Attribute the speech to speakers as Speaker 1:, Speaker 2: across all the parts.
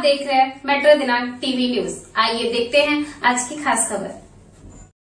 Speaker 1: देख रहे हैं मेट्रो दिनांक टीवी न्यूज। आइए देखते हैं आज की खास खबर।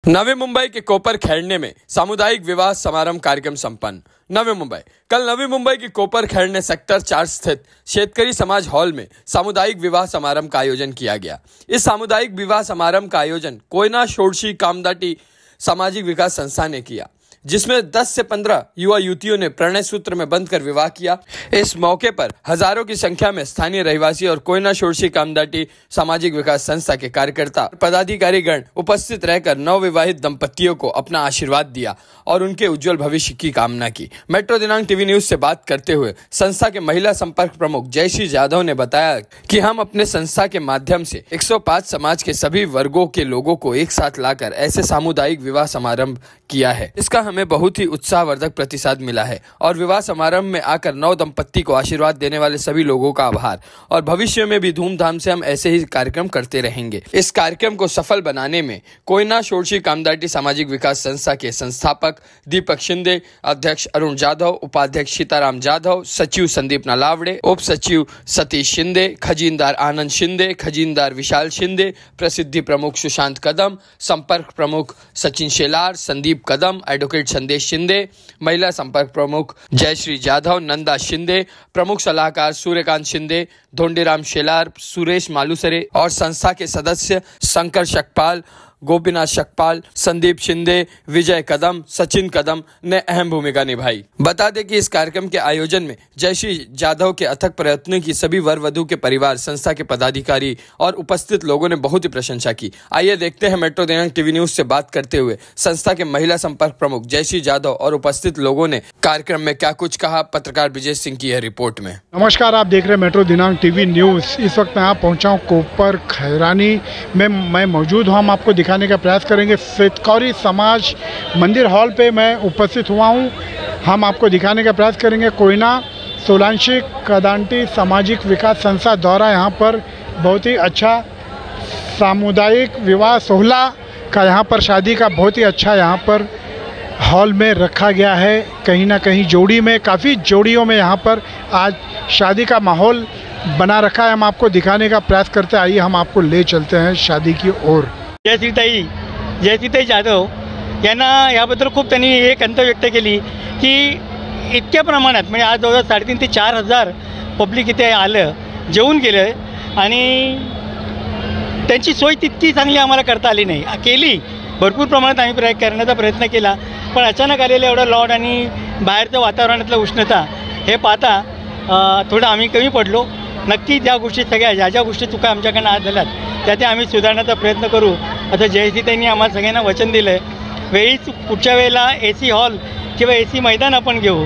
Speaker 2: नवी मुंबई के कोपर खेड़ने में सामुदायिक विवाह समारंभ कार्यक्रम संपन्न। नवी मुंबई कल नवी मुंबई की कोपर खेड़ने सेक्टर 4 स्थित शेतकरी समाज हॉल में सामुदायिक विवाह समारंभ का आयोजन किया गया। इस सामुदायिक विवाह समारंभ का आयोजन कोयना शोरशी कामदाटी सामाजिक विकास संस्था ने किया, जिसमें 10 से 15 युवा युवतियों ने प्रणय सूत्र में बंधकर विवाह किया। इस मौके पर हजारों की संख्या में स्थानीय रहवासी और कोयना शोरशी कामदाटी सामाजिक विकास संस्था के कार्यकर्ता पदाधिकारी गण उपस्थित रहकर नवविवाहित दंपतियों को अपना आशीर्वाद दिया और उनके उज्जवल भविष्य की कामना की। मेट्रो दिनांक टीवी न्यूज से बात करते हुए संस्था के महिला संपर्क प्रमुख जयश्री जाधव ने बताया कि हम अपने संस्था के माध्यम से 105 समाज के सभी वर्गों के लोगों को एक साथ लाकर ऐसे सामुदायिक विवाह समारंभ किया है। इसका हमें बहुत ही उत्साहवर्धक प्रतिसाद मिला है और विवाह समारंभ में आकर नव दंपत्ति को आशीर्वाद देने वाले सभी लोगों का आभार और भविष्य में भी धूमधाम से हम ऐसे ही कार्यक्रम करते रहेंगे। इस कार्यक्रम को सफल बनाने में कोयना शोरशी कामदाटी सामाजिक विकास संस्था के संस्थापक दीपक शिंदे, अध्यक्ष अरुण जाधव, उपाध्यक्ष सीताराम जाधव, सचिव संदीप नालावड़े, उप सचिव सतीश शिंदे, खजीनदार आनंद शिंदे, खजीनदार विशाल शिंदे, प्रसिद्धि प्रमुख सुशांत कदम, संपर्क प्रमुख सचिन शेलार, संदीप कदम, एडवोकेट संदेश शिंदे, महिला संपर्क प्रमुख जयश्री जाधव, नंदा शिंदे, प्रमुख सलाहकार सूर्यकांत शिंदे, धोंडीराम शेलार, सुरेश मालूसरे और संस्था के सदस्य शंकर शकपाल, गोपीनाथ शकपाल, संदीप शिंदे, विजय कदम, सचिन कदम ने अहम भूमिका निभाई। बता दें कि इस कार्यक्रम के आयोजन में जयश्री जाधव के अथक प्रयत्नों की सभी वर वधू के परिवार, संस्था के पदाधिकारी और उपस्थित लोगों ने बहुत ही प्रशंसा की। आइए देखते हैं मेट्रो दिनांक टीवी न्यूज से बात करते हुए संस्था के महिला संपर्क प्रमुख जयश्री जाधव और उपस्थित लोगों ने कार्यक्रम में क्या कुछ कहा। पत्रकार विजय सिंह की यह रिपोर्ट में।
Speaker 3: नमस्कार, आप देख रहे हैं मेट्रो दिनांक टीवी न्यूज। इस वक्त मैं यहाँ पहुँचा हूँ कोपर खैरानी में मैं मौजूद हूँ। हम आपको दिखाने का प्रयास करेंगे। शेतकरी समाज मंदिर हॉल पे मैं उपस्थित हुआ हूँ। हम आपको दिखाने का प्रयास करेंगे कोयना शोरशी कामदाटी सामाजिक विकास संस्था द्वारा यहाँ पर बहुत ही अच्छा सामुदायिक विवाह सोहला का यहाँ पर शादी का बहुत ही अच्छा यहाँ पर हॉल में रखा गया है। कहीं ना कहीं जोड़ी में काफ़ी जोड़ियों में यहाँ पर आज शादी का माहौल बना रखा है। हम आपको दिखाने का प्रयास करते हैं। आइए हम आपको ले चलते हैं शादी की ओर।
Speaker 4: जयश्रीताई जाधव यांना याबद्दल खूप त्यांनी एक अंत व्यक्त केली की इतक्या प्रमाणात म्हणजे आज जवळजवळ 3,500 ते 4,000 पब्लिक इथे आलं, जेवून गेलं आणि त्यांची सोय तितकी चांगली आम्हाला करता आली नाही। केली भरपूर प्रमाणात आम्ही करण्याचा प्रयत्न केला, पण अचानक आलेलं एवढं लॉड आणि बाहेरचं वातावरणातलं उष्णता हे पाहता थोडं आम्ही कमी पडलो। नक्की त्या गोष्टी सगळ्या ज्या गोष्टी चुका आमच्याकडनं आज झाल्यात त्या आम्ही सुधारण्याचा प्रयत्न करू असं जयश्रीताईंनी आम्हाला सगळ्यांना वचन दिलं आहे। वेळीच पुढच्या वेळेला AC हॉल किंवा AC मैदान आपण घेऊ।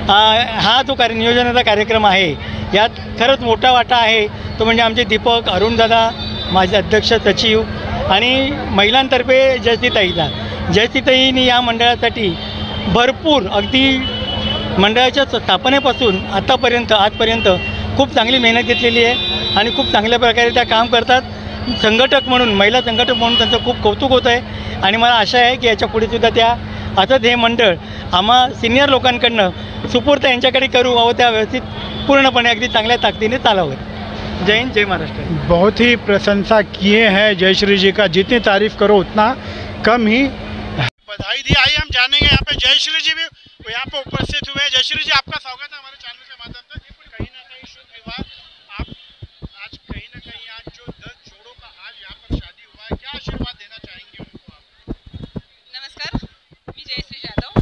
Speaker 4: हा जो नियोजनाचा कार्यक्रम आहे यात खरंच मोठा वाटा आहे तो म्हणजे आमचे दीपक, अरुणदादा, माझे अध्यक्ष सचिव आणि महिलांतर्फे जयश्रीताईचा। जयश्रीताईंनी या मंडळासाठी भरपूर अगदी मंडळाच्या स्थापनेपासून आजपर्यंत खूप चांगली मेहनत घेतलेली आहे आणि खूप चांगल्या प्रकारे त्या काम करतात। संघटक म्हणून, महिला संघटक म्हणून त्यांचं खूप कौतुक होतं आहे आणि मला आशा आहे की याच्या पुढे सुद्धा त्या असंच हे मंडळ आम्हा सिनियर लोकांकडनं सुपूर्त यांच्याकडे करू व त्या व्यवस्थित पूर्णपणे अगदी चांगल्या ताकदीने चालवं। जय हिंद, जय महाराष्ट्र।
Speaker 3: बहुत ही प्रशंसा किए हैं जयश्री जी का, जितनी तारीफ करो उतना कम ही। बधाई दी। आइए हम जानेंगे यहाँ पे जयश्री जी भी यहाँ पे उपस्थित हुए हैं। जयश्री जी, आपका स्वागत है हमारे चैनल के माध्यम से। कहीं ना कहीं शुभ विवाह आप आज कहीं ना कहीं आज जो 10 जोड़ों का आज यहाँ पर शादी हुआ है, क्या आशीर्वाद देना चाहेंगे उनको आप?
Speaker 5: नमस्कार, मी जयश्री जाधव।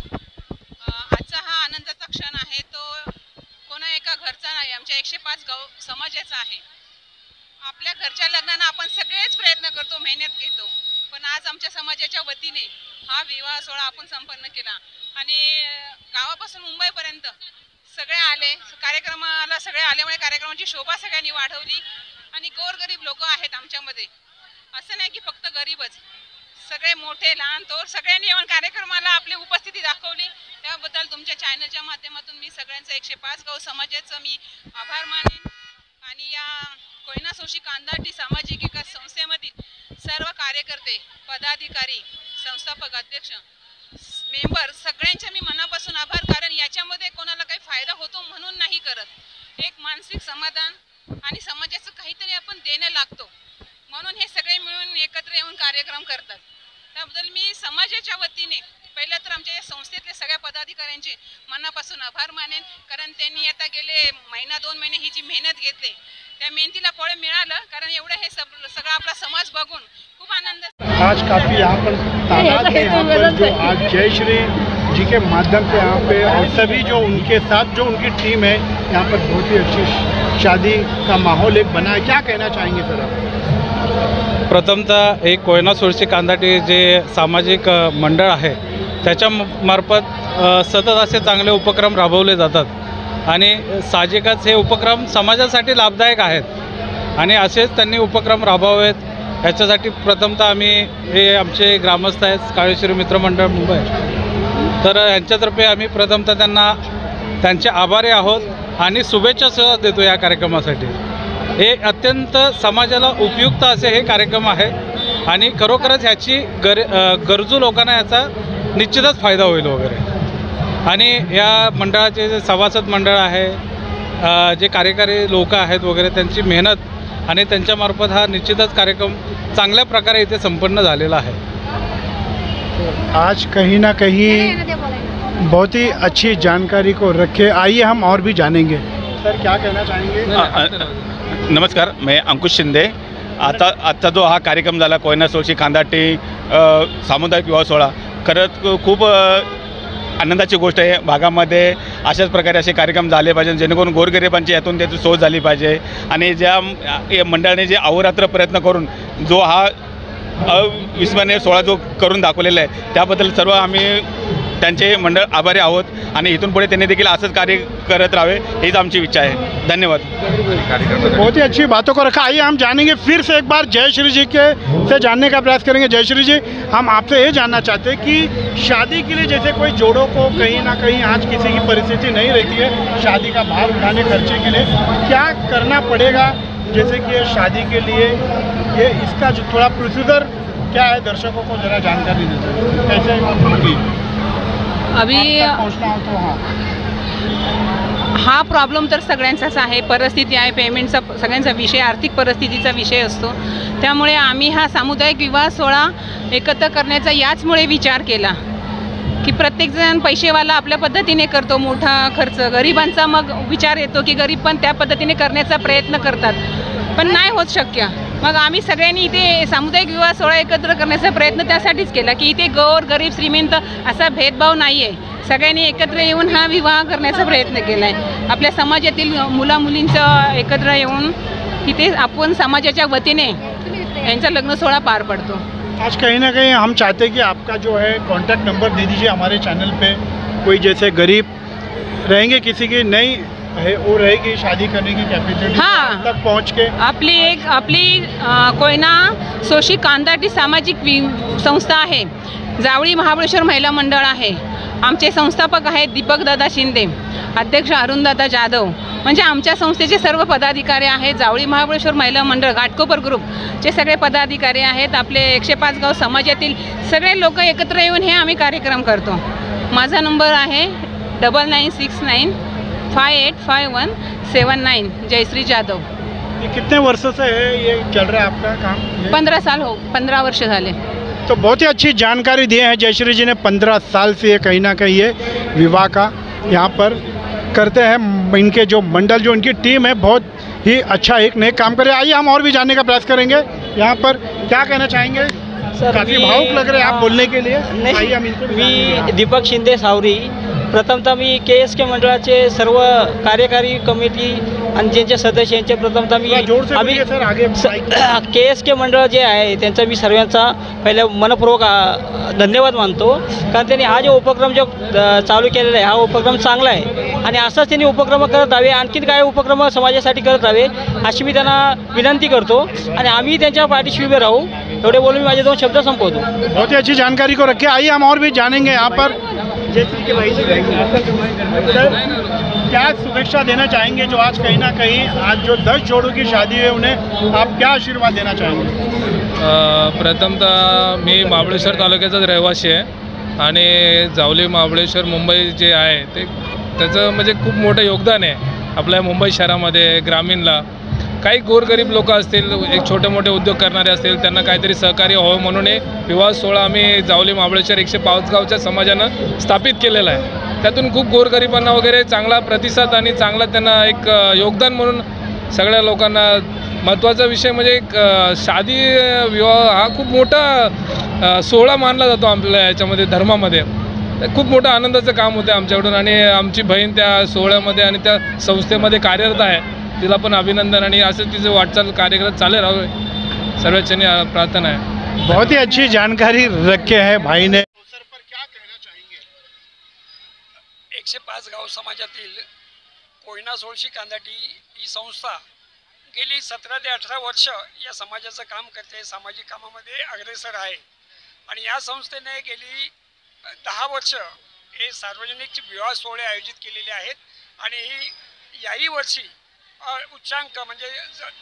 Speaker 5: आजचा हा आनंदाचा क्षण आहे तो कोणा एका घरचा नाही, आमच्या 105 गाव समाजाचा आहे। आपल्या घरच्या लग्नांना आपण सगळेच प्रयत्न करतो, मेहनत घेतो, पण आज आमच्या समाजाच्या वतीने हा विवाह सोहळा आपण संपन्न केला आणि गावापासून मुंबईपर्यंत सगळे आले। कार्यक्रमाला सगळे आल्यामुळे कार्यक्रमाची शोभा सगळ्यांनी वाढवली आणि गोरगरीब लोक आहेत आमच्यामध्ये, असं नाही की फक्त गरीबच, सगळे मोठे लहान थोर सगळ्यांनी येऊन कार्यक्रमाला आपली उपस्थिती दाखवली। त्याबद्दल तुमच्या चॅनलच्या माध्यमातून मी सगळ्यांचं 105 गाव समाजाचं मी आभार मानेन आणि या कोयना शोरशी कामदाटी सामाजिक विकास संस्थेमधील सर्व कार्यकर्ते, पदाधिकारी, संस्थापक, अध्यक्ष, मेंबर सगळ्यांचे मी मनापासून आभार। कारण याच्यामध्ये कोणाला काही फायदा होतो म्हणून नाही करत, एक मानसिक समाधान आणि समाजाचं काहीतरी आपण देणं लागतो, म्हणून हे सगळे मिळून एकत्र येऊन कार्यक्रम करतात. त्याबद्दल मी समाजाच्या वतीने पहिलं तर आमच्या या संस्थेतल्या सगळ्या पदाधिकाऱ्यांचे मनापासून आभार मानेन, कारण त्यांनी आता गेले महिना 2 महिने ही जी मेहनत घेतली त्या मेहनतीला फळ मिळालं, कारण एवढं हे सगळा आपला समाज बघून खूप आनंद.
Speaker 3: आज काफ़ी यहाँ पर तादाद में यहाँ पर जो आज जय श्री जी के माध्यम से यहाँ पे और सभी जो उनके साथ जो उनकी टीम है यहाँ पर बहुत ही अच्छी शादी का माहौल एक बना है. क्या कहना चाहेंगे सर आप?
Speaker 6: प्रथमतः एक कोयना सोळशी कांदाटी जे सामाजिक मंडळ आहे त्याच्या मार्फत सतत असे चांगले उपक्रम राबवले जातात आणि साहजिकच हे उपक्रम समाजासाठी लाभदायक आहेत आणि असेच त्यांनी उपक्रम राबवावेत. याच्यासाठी प्रथमतः आम्ही हे आमचे ग्रामस्थ आहेत काळेश्वरी मित्रमंडळ मुंबई, तर यांच्यातर्फे आम्ही प्रथमतः त्यांचे आभारी आहोत आणि शुभेच्छासुद्धा देतो या कार्यक्रमासाठी. हे अत्यंत समाजाला उपयुक्त असे हे कार्यक्रम आहेत आणि खरोखरच ह्याची गरजू लोकांना याचा निश्चितच फायदा होईल वगैरे. आणि या मंडळाचे जे सभासद मंडळ आहे, जे कार्यकारी लोक आहेत वगैरे, त्यांची मेहनत आणि त्यांच्यामार्फत हा निश्चितच कार्यक्रम चांगल्या प्रकारे इथे संपन्न झालेला आहे.
Speaker 3: आज कहीं ना कहीं बहुत ही अच्छी जानकारी को रखे. आइए हम और भी जानेंगे. सर क्या कहना चाहेंगे?
Speaker 7: नमस्कार, मैं अंकुश शिंदे. आता जो हा कार्यक्रम झाला कोयना सोळशी कांदाटी सामुदायिक विवाह सोहळा, खरंच खूप आनंदाची गोष्ट आहे. भागामध्ये अशाच प्रकारे असे कार्यक्रम झाले पाहिजे जेणेकरून गोरगरिबांची यातून त्याची सोय झाली पाहिजे. आणि ज्या मंडळाने जे अहोरात्र प्रयत्न करून जो हा अविस्मरणीय सोहळा जो करून दाखवलेला आहे त्याबद्दल सर्व आम्ही त्यांचे मंडळ आभारी आहोत आणि इथून पुढे त्यांनी देखील असंच कार्य करत राहावे हीच आमची इच्छा आहे. धन्यवाद.
Speaker 3: बहुत ही अच्छी बातों को रखा. आइए हम जानेंगे फिर से एक बार जय श्री जी के से जानने का प्रयास करेंगे. जय श्री जी, हम आपसे ये जानना चाहते हैं कि शादी के लिए जैसे कोई जोड़ों को कहीं ना कहीं आज किसी की परिस्थिति नहीं रहती है शादी का भार उठाने खर्चे के लिए, क्या करना पड़ेगा जैसे कि शादी के लिए ये इसका जो थोड़ा प्रोसीजर क्या है दर्शकों को जरा जानकारी दीजिए. कैसे होगी
Speaker 5: अभी
Speaker 3: पहुँचना हो तो?
Speaker 5: हा प्रॉब्लेम तर सगळ्यांचाच आहे. परिस्थिती आहे, पेमेंटचा सगळ्यांचा विषय, आर्थिक परिस्थितीचा विषय असतो. त्यामुळे आम्ही हा सामुदायिक विवाह सोहळा एकत्र करण्याचा याचमुळे विचार केला की प्रत्येकजण पैसेवाला आपल्या पद्धतीने करतो मोठा खर्च, गरिबांचा मग विचार येतो की गरीब पण त्या पद्धतीने करण्याचा प्रयत्न करतात, पण नाही होत शक्य. मग आम्ही सगळ्यांनी इथे सामुदायिक विवाह सोहळा एकत्र करण्याचा प्रयत्न त्यासाठीच केला की इथे गोर गरीब श्रीमंत असा भेदभाव नाही आहे. सगळ्यांनी एकत्र येऊन हा विवाह करण्याचा प्रयत्न केला आहे. आपल्या समाजातील मुला मुलींचं एकत्र येऊन इथे आपण समाजाच्या वतीने यांचा लग्न सोहळा पार पडतो.
Speaker 3: आज कहीं ना कहीं हम चाहते हैं कि आपका जो है कांटेक्ट नंबर दे दीजिए हमारे चैनल पे. कोई जैसे गरीब रहेंगे, किसी की नहीं है वो रहेगी शादी करने की कैपेसिटी,
Speaker 5: हाँ,
Speaker 3: तक पहुंच के
Speaker 5: आपली कोयना सोळशी कांदाटी सामाजिक संस्था आहे. जावळी महाबळेश्वर महिला मंडळ आहे. आमचे संस्थापक आहेत दीपकदादा शिंदे, अध्यक्ष अरुणदादा जाधव, म्हणजे आमच्या संस्थेचे सर्व पदाधिकारी आहेत. जावळी महाबळेश्वर महिला मंडळ घाटकोपर ग्रुपचे सगळे पदाधिकारी आहेत. आपले 105 गाव समाजातील सगळे लोक एकत्र येऊन हे आम्ही कार्यक्रम करतो. माझा नंबर आहे 9969585179. जयश्री जाधव.
Speaker 3: ये कितने वर्षों से है ये चल रहा है आपका काम?
Speaker 5: 15 वर्ष झाले.
Speaker 3: तो बहुत ही अच्छी जानकारी दिए हैं जयश्री जी ने. 15 साल से ये कहीं ना कहीं ये विवाह का यहाँ पर करते हैं. इनके जो मंडल जो इनकी टीम है बहुत ही अच्छा एक नए काम करे. आइए हम और भी जानने का प्रयास करेंगे. यहाँ पर क्या कहना चाहेंगे सर? काफ़ी भावुक लग रहे हैं आप बोलने के लिए. आइए हम इनसे
Speaker 4: मी दीपक शिंदे सावरी. प्रथमतः मी KSK मंडळाचे सर्व कार्यकारी कमिटी आणि ज्यांचे सदस्य यांचे प्रथमतः मी आम्ही KSK मंडळ जे आहे त्यांचा मी सर्वांचा पहिल्या मनपूर्वक धन्यवाद मानतो, कारण त्यांनी हा जो उपक्रम जो चालू केलेला आहे हा उपक्रम चांगला आहे आणि असाच त्यांनी उपक्रम करत राहावे, आणखीन काय उपक्रम समाजासाठी करत राहावे अशी मी त्यांना विनंती करतो आणि आम्ही त्यांच्या पाठीशी उभे राहू. एवढे बोलून मी माझे 2 शब्द संपवतो.
Speaker 3: बहुत ही अच्छी जानकारी को रखे. आइए हम और भी जानेंगे यहाँ पर. जैसे कि भाई क्या शुभेच्छा देना चाहेंगे जो आज कहीं ना कहीं आज जो 10 जोड़ों की शादी है उन्हें आप क्या आशीर्वाद देना चाहेंगे?
Speaker 8: प्रथमतः मी महाबळेश्वर तालुक्याचाच रहिवासी आहे आणि जावली महाबळेश्वर मुंबई जे आहे ते त्याचं म्हणजे खूप मोठं योगदान आहे आपल्या मुंबई शहरामध्ये ग्रामीणला. काही गोरगरीब लोक असतील, एक छोटे मोठे उद्योग करणारे असतील, त्यांना काहीतरी सहकार्य व्हावं म्हणून हे विवाह सोहळा आम्ही जावली महाबळेश्वर 105 गावच्या समाजानं स्थापित केलेला आहे. त्यातून खूप गोरगरिबांना वगैरे चांगला प्रतिसाद आणि चांगला त्यांना एक योगदान म्हणून सगळ्या लोकांना. महत्त्वाचा विषय म्हणजे एक शादी विवाह हा खूप मोठा सोहळा मानला जातो आपल्या याच्यामध्ये धर्मामध्ये. खूप मोठं आनंदाचं काम होतं आमच्याकडून आणि आमची बहीण त्या सोहळ्यामध्ये आणि त्या संस्थेमध्ये कार्यरत आहे. तिला पण अभिनंदन आणि असं तिचं वाटचाल कार्यक्रम चालू राहावे सर्वांनी प्रार्थना आहे.
Speaker 3: बहुत ही अच्छी जानकारी रखे है भाई ने.
Speaker 9: 105 गाव समाजातील कोयना सोळशी कांदाटी ही संस्था गेली 17 ते 18 वर्ष या समाजाचं काम करते, सामाजिक कामामध्ये अग्रेसर आहे. आणि या संस्थेने गेली 10 वर्ष हे सार्वजनिक विवाह सोहळे आयोजित केलेले आहेत. आणि याही वर्षी उच्चांक म्हणजे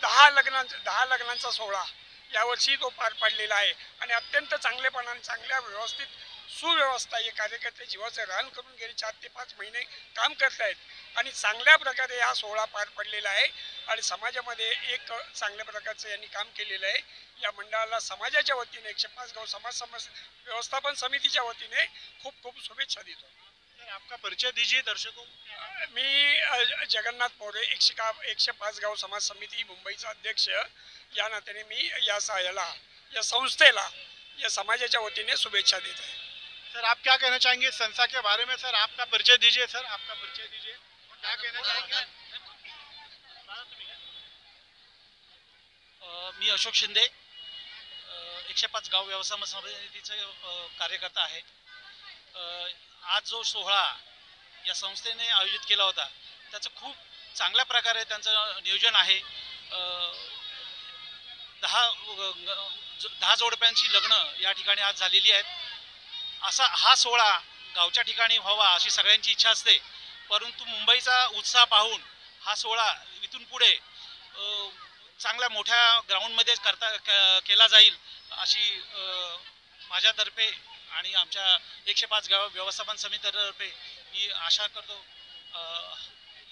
Speaker 9: 10 लग्नांचा सोहळा यावर्षी तो पार पाडलेला आहे. आणि अत्यंत चांगलेपणाने चांगल्या व्यवस्थित सुव्यवस्था हे कार्यकर्ते जीवाचं रान करून गेले 4 ते 5 महिने काम करत आहेत. आणि चांगल्या प्रकारे हा सोहळा पार पडलेला आहे. आणि समाजामध्ये एक चांगल्या प्रकारचं यांनी काम केलेलं आहे. या मंडळाला समाजाच्या वतीने 105 गाव समाज व्यवस्थापन समितीच्या वतीने खूप खूप शुभेच्छा देतो.
Speaker 3: आपका परिचय दीजिए दर्शकों.
Speaker 9: मी जगन्नाथ मोरे 105 गाव समाज समिती मुंबईचा अध्यक्ष या नात्याने मी या संस्थेला या समाजाच्या वतीने शुभेच्छा देत आहे.
Speaker 3: सर आप क्या कहना चाहेंगे संस्था के बारे में? सर आपका परिचय दीजिए. सर आपका परिचय दीजिए. क्या कहना चाहेंगे?
Speaker 10: मी अशोक शिंदे 105 गाव व्यवसाय समितीचे कार्यकर्ता आहे. आज जो सोहळा या संस्थेने आयोजित केला होता त्याचं खूप चांगल्या प्रकारे त्यांचं नियोजन आहे. 10 जोडप्यांची लग्न या ठिकाणी आज झालेली आहेत. असा हा सोहळा गावच्या ठिकाणी व्हावा अशी सगळ्यांची इच्छा असते, परंतु मुंबईचा उत्साह पाहून हा सोहळा इथून पुढे चांगल्या मोठ्या ग्राउंडमध्ये केला जाईल अशी माझ्यातर्फे आणि आमच्या 105 गाव व्यवस्थापन समितीतर्फे मी आशा करतो.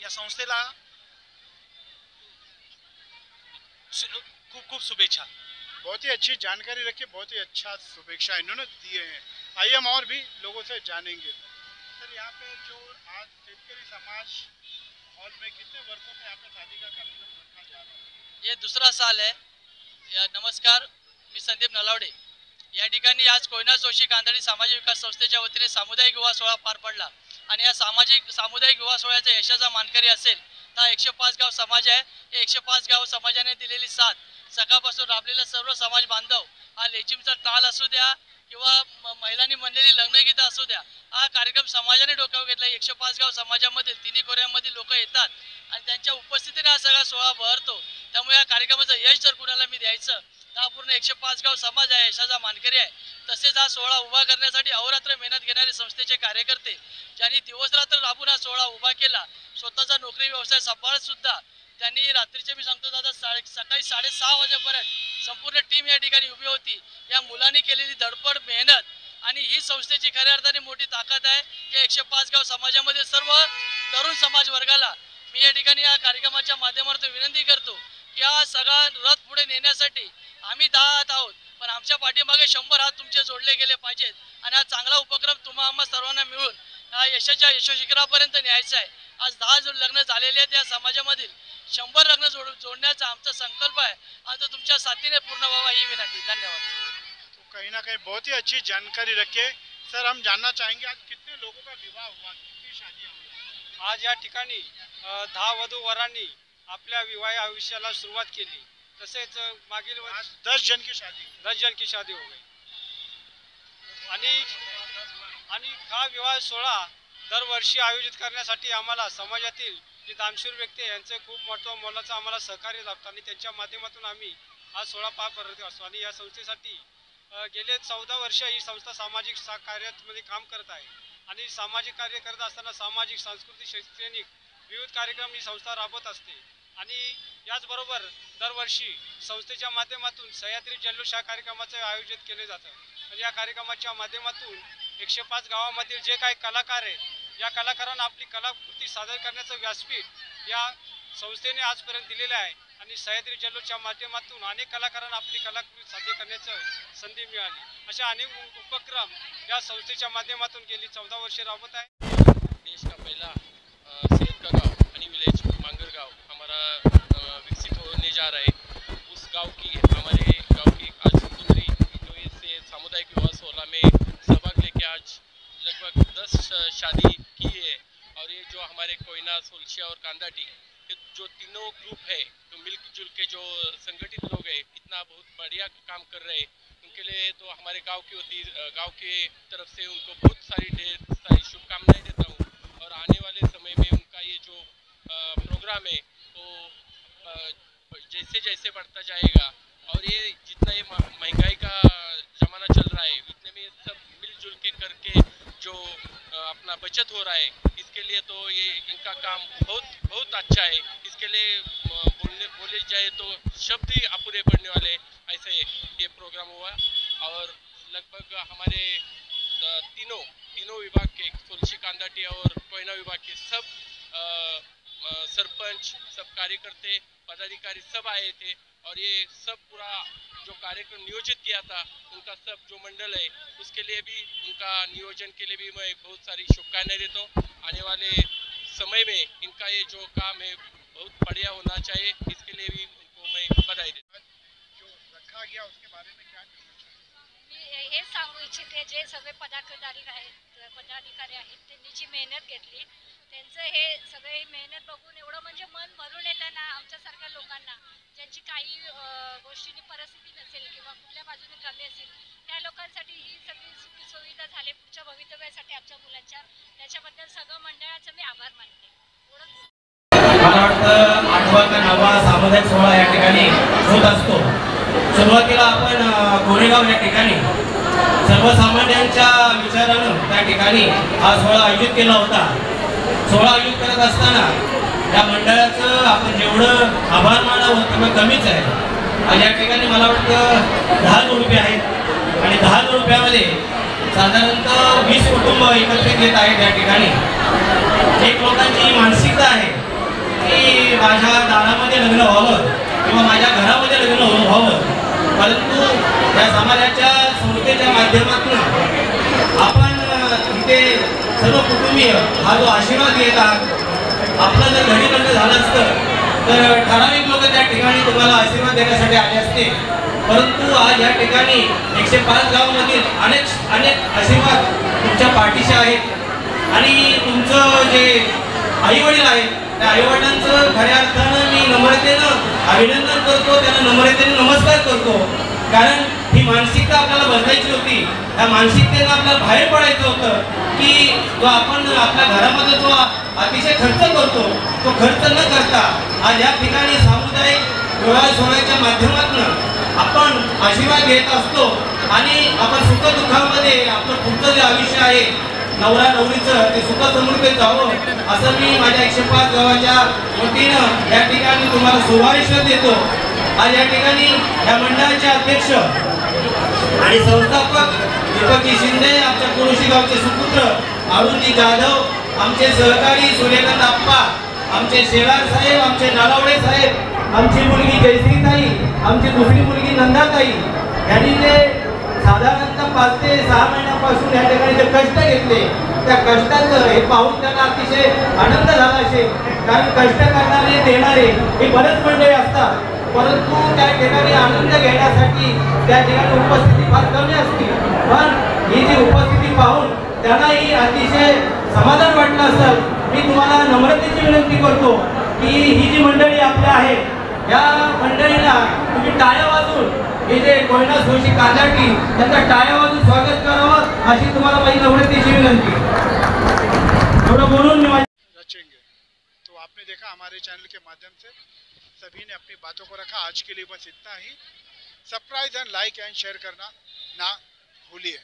Speaker 10: या संस्थेला खूप खूप शुभेच्छा.
Speaker 3: बहुत ही अच्छी जानकारी रखी, बहुत ही अच्छा शुभेच्छा इन्होंने दिए हैं. आइए हम और भी लोगों से जानेंगे. सर यहाँ पे जो आज शेतकरी समाज हॉल में कितने वर्षों से यहाँ पे शादी का कार्यक्रम रखा जा रहा है?
Speaker 10: ये दूसरा साल है. नमस्कार, मी संदीप नलावडे. या ठिकाणी आज कोयना सोळशी कांदाटी सामाजिक विकास संस्थेच्या वतीने सामुदायिक विवाह सोहळा पार पडला. आणि या सामुदायिक विवाह सोहळ्याचा यशाचा मानकरी असेल तर 105 गाव समाज आहे. 105 गाव समाजाने दिलेली साथ, सकाळपासून राबलेला सर्व समाज बांधव, हा लेझिमचा ताल असू द्या किंवा महिलांनी म्हणलेली लग्नगीतं असू द्या, हा कार्यक्रम समाजाने डोक्यावर घेतला. 105 गाव समाजामधील तिन्ही खोऱ्यांमधील लोक येतात आणि त्यांच्या उपस्थितीने हा सगळा सोहळा बहरतो. त्यामुळे या कार्यक्रमाचं यश जर कुणाला मी द्यायचं तर पूर्ण 105 गाव समाज आहे, यशाचा मानकरी आहे. तसेच हा सोहळा उभा करण्यासाठी अहोरात्र मेहनत घेणारे संस्थेचे कार्यकर्ते, ज्यांनी दिवसरात्र राबून हा सोहळा उभा केला, स्वतःचा नोकरी व्यवसाय सांभाळत सुद्धा त्यांनी रात्रीचे मी सांगतो दादा सकाळी 6:30 वाजेपर्यंत संपूर्ण टीम या ठिकाणी उभी होती. या मुलांनी केलेली धडपड, मेहनत आणि ही संस्थेची खऱ्या अर्थाने मोठी ताकद आहे की 105 गाव समाजामध्ये सर्व तरुण समाज वर्गाला मी या ठिकाणी या कार्यक्रमाच्या माध्यमातून विनंती करतो की हा सगळा रथ पुढे नेण्यासाठी आम्ही 10 हात आहोत, पण आमच्या पाठीमागे 100 हात तुमचे जोडले गेले पाहिजेत. आणि हा चांगला उपक्रम आम्हा सर्वांना मिळून यशाच्या यशोशिखरापर्यंत न्यायचा आहे. आज 10 लग्न झालेले आहेत या समाजामधील, 100 लग्न जोडण्याचा आमचा संकल्प आहे आणि तो तुमच्या साथीने पूर्ण व्हावा ही विनंती. धन्यवाद.
Speaker 3: तो कहीं ना कहीं बहुत ही अच्छी जानकारी रखे. सर हम जानना चाहेंगे आज कितने लोगों का विवाह हुआ, कितनी शादियाँ हुई?
Speaker 11: आज या ठिकाणी 10 वधू वरांनी आपल्या विवाह आयुष्याला सुरुवात केली. तसेच मागील
Speaker 3: 10 जन की शादी
Speaker 11: हो गई. आणि हा विवाह सोहळा दरवर्षी आयोजित करण्यासाठी आम्हाला समाजातील जे दानशूर व्यक्ती यांचे खूप मोलाचं आम्हाला सहकार्य लाभतं आणि त्यांच्या माध्यमातून आम्ही हा सोहळा पार करत असतो. आणि या संस्थेसाठी गेले 14 वर्ष ही संस्था सामाजिक कार्यामध्ये काम करत आहे. आणि सामाजिक कार्य करत असताना सामाजिक, सांस्कृतिक, शैक्षणिक विविध कार्यक्रम ही संस्था राबवत असते. आणि याचबरोबर दरवर्षी संस्थेच्या माध्यमातून सह्याद्री जल्लोष या कार्यक्रमाचे आयोजित केले जातं. आणि या कार्यक्रमाच्या माध्यमातून 105 गावामधील जे काही कलाकार आहेत, या कलाकारांना आपली कलाकृती सादर करण्याचं व्यासपीठ या संस्थेने आजपर्यंत दिलेलं आहे. आणि सह्याद्री जल्लोषच्या माध्यमातून अनेक कलाकारांना आपली कलाकृती सादर करण्याचं संधी मिळाली. अशा अनेक उपक्रम या संस्थेच्या माध्यमातून गेली 14 वर्षे राबवत आहे.
Speaker 12: देश का पहला सेहत का गाँव हनी विलेज मांगर गाँव हमारा विकसित होने जा रहा है. उस गाँव की हमारे गाँव की आज सुंदरी जो इससे सामुदायिक विवाह सोहला में सहभाग लेके आज लगभग 10 शादी की है. और ये जो हमारे कोयना सोलशिया और कांदाटी जो तीनों ग्रुप है जो मिलजुल के जो संगठित लोग हैं इतना बहुत बढ़िया काम कर रहे हैं. उनके लिए तो हमारे गांव के तरफ से उनको बहुत ढेर सारी शुभकामनाएं देता हूं. और आने वाले समय में उनका ये जो प्रोग्राम है वो जैसे जैसे बढ़ता जाएगा और ये जितना ये महंगाई का ज़माना चल रहा है उतने में सब मिलजुल के करके जो अपना बचत हो रहा है इसके लिए तो ये इनका काम बहुत अच्छा है. इसके लिए बोले जाए तो शब्द ही अपूरे पड़ने वाले ऐसे ये प्रोग्राम हुआ. और लगभग हमारे तीनों विभाग के सोलशी कांदाटी और कोयना विभाग के सब सरपंच सब कार्यकर्ते पदाधिकारी सब आए थे. और ये सब पूरा जो कार्यक्रम नियोजित किया था उनका सब जो मंडल है उसके लिए भी उनका नियोजन के लिए भी मैं बहुत सारी शुभकामनाएं देता हूँ. आने वाले समय में इनका ये जो काम है बहुत बढ़िया होना चाहिए. इसके लिए भी उनको मैं बधाई देता हूँ.
Speaker 3: जो रखा गया उसके बारे में क्या
Speaker 13: मी हे सांगू इच्छिते जे सगळे पदाधिकारी आहेत त्यांनी जी मेहनत घेतली त्यांचं हे सगळे मेहनत बघून एवढं म्हणजे मन भरून येतं ना आमच्यासारख्या लोकांना ज्यांची काही गोष्टींनी परिस्थिती नसेल किंवा कुठल्या बाजूने कमी असेल त्या लोकांसाठी ही सगळी सुखी सुविधा झाली पुढच्या भवितव्यासाठी आमच्या मुलांच्या. त्याच्याबद्दल सगळं मंडळाचं मी आभार मानते.
Speaker 14: मला वाटतं 8वा का 9वा सामुदायिक सोहळा या ठिकाणी होत असतो. सुरुवातीला आपण गोरेगाव या ठिकाणी सर्वसामान्यांच्या विचारानं त्या ठिकाणी हा सोहळा आयोजित केला होता. सोहळा आयोजित करत असताना या मंडळाचं आपण जेवढं आभार मानावं तेवढं कमीच आहे. या ठिकाणी मला वाटतं 10 जोडपे आहेत आणि 10 जोडप्यामध्ये साधारणतः 20 कुटुंब एकत्रित येत आहेत. या ठिकाणी एक लोकांची मानसिकता आहे की माझ्या दारामध्ये लग्न व्हावं किंवा माझ्या घरामध्ये लग्न व्हावं. परंतु या समाजाच्या संस्थेच्या माध्यमातून आपण इथे सर्व कुटुंबीय हा जो आशीर्वाद घेत आहात. आपलं जर घरी लग्न झालं असतं तर ठराविक लोक त्या ठिकाणी तुम्हाला आशीर्वाद देण्यासाठी आले असते. परंतु आज या ठिकाणी 105 गावांमधील अनेक आशीर्वाद तुमच्या पाठीशी आहेत आणि तुमचं जे आईवडील आहेत त्या आईवडिलांचं खऱ्या अर्थानं मी नम्रतेनं अभिनंदन करतो. त्यांना नम्रतेने नमस्कार करतो. कारण ही मानसिकता आपल्याला बदलायची होती. त्या मानसिकतेनं आपल्याला बाहेर पडायचं होतं की जो आपण आपल्या घरामध्ये जो अतिशय खर्च करतो तो खर्च न करता आज या ठिकाणी सामुदायिक विवाह सोहळ्याच्या माध्यमातून आपण आशीर्वाद घेत असतो आणि आपण सुखदुःखामध्ये आपलं पुढचं जे आयुष्य आहे नवरा नवरीचं ते सुखसमृद्धीत जावं असं मी माझ्या 105 गावाच्या वतीनं या ठिकाणी तुम्हाला शुभाशय देतो. आज या ठिकाणी या मंडळाचे अध्यक्ष आणि संस्थापक दीपकजी शिंदे, आमच्या कुरुशी गावचे सुपुत्र अरुणजी जाधव, आमचे सहकारी सूर्यकांत आप्पा, आमचे शेलार साहेब, आमचे नालावडे साहेब, आमची मुलगी जयश्रीताई, आमची दुसरी मुलगी नंदाताई यांनी जे साधारणतः 5 ते 6 महिन्यापासून या ठिकाणी जे कष्ट घेतले त्या कष्टाचं हे पाहून त्यांना अतिशय आनंद झाला असेल. कारण कष्ट करणारे देणारे हे बरेच मंडळी असतात परंतु त्या ठिकाणी आनंद घेण्यासाठी त्या ठिकाणी उपस्थिती फार कमी असते. पण ही जी उपस्थिती पाहून त्यांनाही अतिशय समाधान वाटलं असेल. मी तुम्हाला नम्रतेची विनंती करतो की ही जी मंडळी आपल्या आहेत या मंडळीला तुम्ही टाळ्या वाजवून हे जे कोयना सोलशी कांदाटी त्यांचा टाळ्या वाजवून स्वागत करावं अशी तुम्हाला माझी नम्रतेची विनंती. थोडं बोलून
Speaker 3: रचेंगे. तो आपने देखा हमारे चैनल के माध्यम से सभी ने अपनी बातों को रखा. आज के लिए बस इतना ही. Subscribe and like and share करना ना भूलिए.